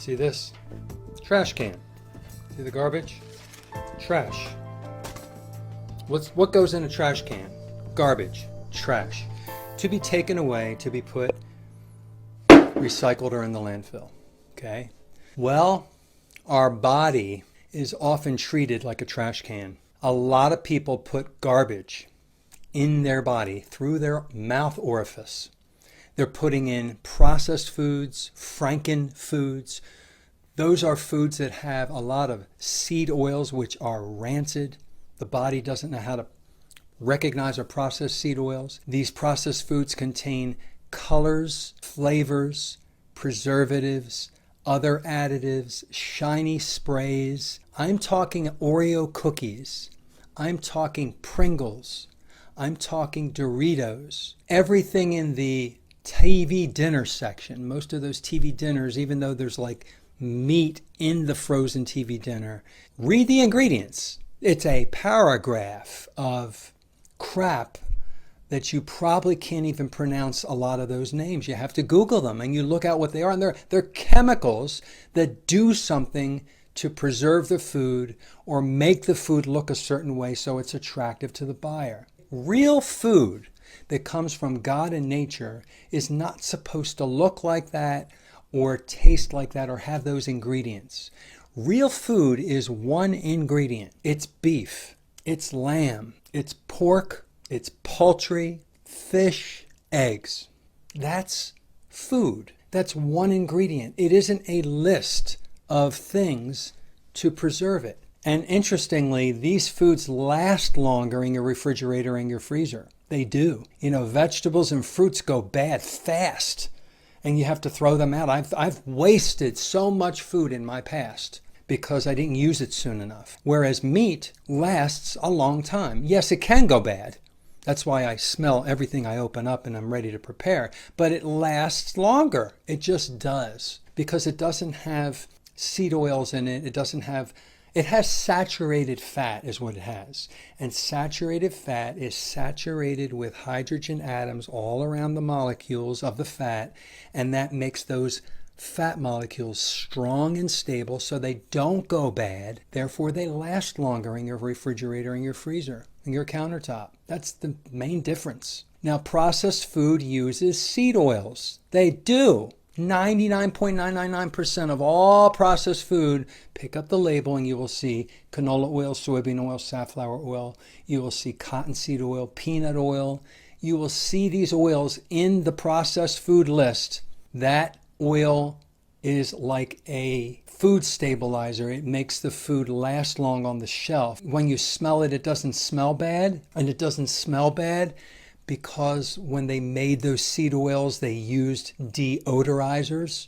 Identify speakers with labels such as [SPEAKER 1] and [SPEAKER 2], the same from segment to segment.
[SPEAKER 1] See this? Trash can. See the garbage? Trash. What goes in a trash can? Garbage. Trash. To be taken away, to be put, recycled, or in the landfill. Okay? Well, our body is often treated like a trash can. A lot of people put garbage in their body through their mouth orifice. They're putting in processed foods, Franken Foods. Those are foods that have a lot of seed oils which are rancid. The body doesn't know how to recognize or process seed oils. These processed foods contain colors, flavors, preservatives, other additives, shiny sprays. I'm talking Oreo cookies. I'm talking Pringles. I'm talking Doritos. Everything in the TV dinner section. Most of those TV dinners, even though there's like meat in the frozen TV dinner, read the ingredients. It's a paragraph of crap that you probably can't even pronounce a lot of those names. You have to Google them and you look at what they are, and they're chemicals that do something to preserve the food or make the food look a certain way so it's attractive to the buyer. Real food that comes from God and nature is not supposed to look like that or taste like that or have those ingredients. Real food is one ingredient. It's beef, it's lamb, it's pork, it's poultry, fish, eggs. That's food. That's one ingredient. It isn't a list of things to preserve it. And interestingly, these foods last longer in your refrigerator and your freezer. They do. You know, vegetables and fruits go bad fast and you have to throw them out. I've wasted so much food in my past because I didn't use it soon enough. Whereas meat lasts a long time. Yes, it can go bad. That's why I smell everything I open up and I'm ready to prepare. But it lasts longer. It just does. Because it doesn't have seed oils in it. It has saturated fat is what it has. And saturated fat is saturated with hydrogen atoms all around the molecules of the fat. And that makes those fat molecules strong and stable so they don't go bad. Therefore, they last longer in your refrigerator and your freezer and your countertop. That's the main difference. Now, processed food uses seed oils. They do. 99.999% of all processed food, pick up the label and you will see canola oil, soybean oil, safflower oil. You will see cottonseed oil, peanut oil. You will see these oils in the processed food list. That oil is like a food stabilizer. It makes the food last long on the shelf. When you smell it, it doesn't smell bad. And it doesn't smell bad because when they made those seed oils, they used deodorizers.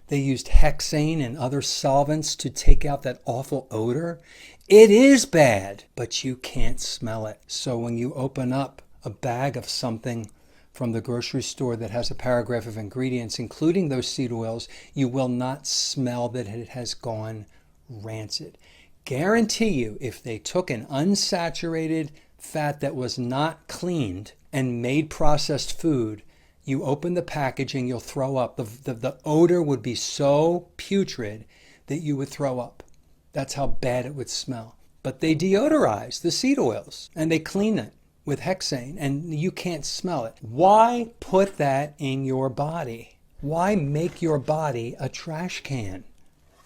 [SPEAKER 1] They used hexane and other solvents to take out that awful odor. It is bad, but you can't smell it. So when you open up a bag of something from the grocery store that has a paragraph of ingredients, including those seed oils, you will not smell that it has gone rancid. Guarantee you, if they took an unsaturated fat that was not cleaned and made processed food, you open the packaging, you'll throw up. The odor would be so putrid that you would throw up. That's how bad it would smell. But they deodorize the seed oils and they clean it with hexane and you can't smell it. Why put that in your body? Why make your body a trash can?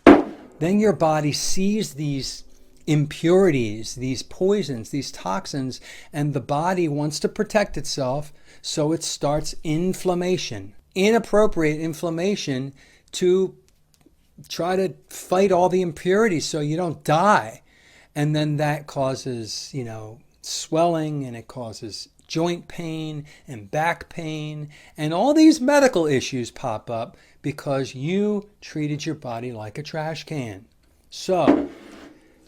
[SPEAKER 1] Then your body sees these impurities, these poisons, these toxins, and the body wants to protect itself, so it starts inflammation, inappropriate inflammation to try to fight all the impurities so you don't die. And then that causes, swelling, and it causes joint pain and back pain, and all these medical issues pop up because you treated your body like a trash can. So,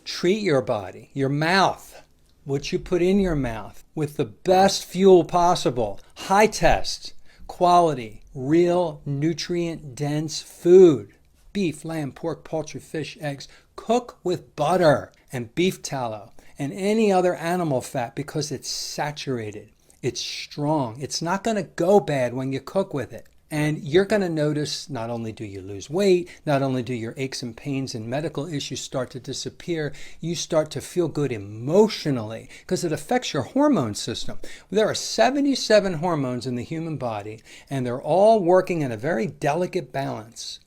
[SPEAKER 1] treat your body, your mouth, what you put in your mouth, with the best fuel possible. High test, quality, real nutrient-dense food. Beef, lamb, pork, poultry, fish, eggs. Cook with butter and beef tallow and any other animal fat because it's saturated. It's strong. It's not going to go bad when you cook with it. And you're going to notice not only do you lose weight, not only do your aches and pains and medical issues start to disappear, you start to feel good emotionally because it affects your hormone system. There are 77 hormones in the human body, and they're all working in a very delicate balance.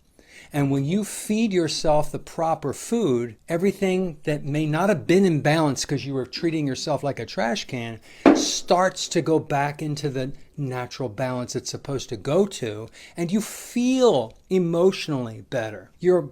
[SPEAKER 1] And when you feed yourself the proper food, everything that may not have been in balance because you were treating yourself like a trash can starts to go back into the natural balance it's supposed to go to, and you feel emotionally better. Your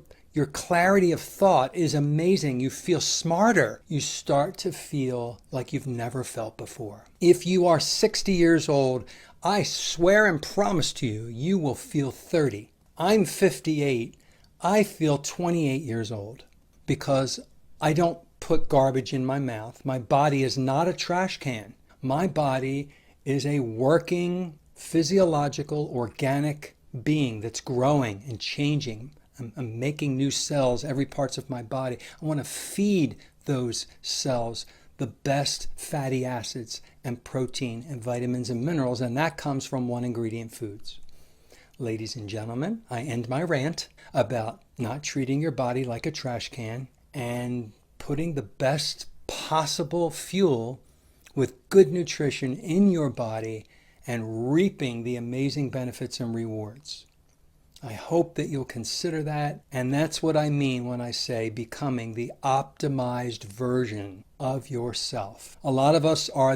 [SPEAKER 1] clarity of thought is amazing. You feel smarter. You start to feel like you've never felt before. If you are 60 years old, I swear and promise to you, you will feel 30. I'm 58. I feel 28 years old because I don't put garbage in my mouth. My body is not a trash can. My body is a working, physiological, organic being that's growing and changing. I'm making new cells, every parts of my body. I want to feed those cells the best fatty acids and protein and vitamins and minerals, and that comes from one ingredient foods. Ladies and gentlemen, I end my rant about not treating your body like a trash can and putting the best possible fuel with good nutrition in your body and reaping the amazing benefits and rewards. I hope that you'll consider that, and that's what I mean when I say becoming the optimized version of yourself. A lot of us are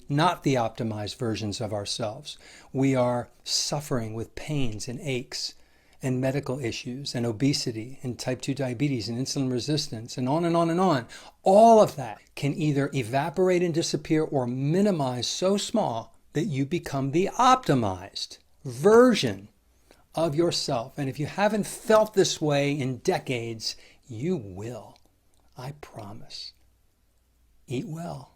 [SPEAKER 1] not the optimized versions of ourselves. We are suffering with pains and aches and medical issues and obesity and type 2 diabetes and insulin resistance and on and on and on. All of that can either evaporate and disappear or minimize so small that you become the optimized version of yourself. And if you haven't felt this way in decades, you will. I promise. Eat well.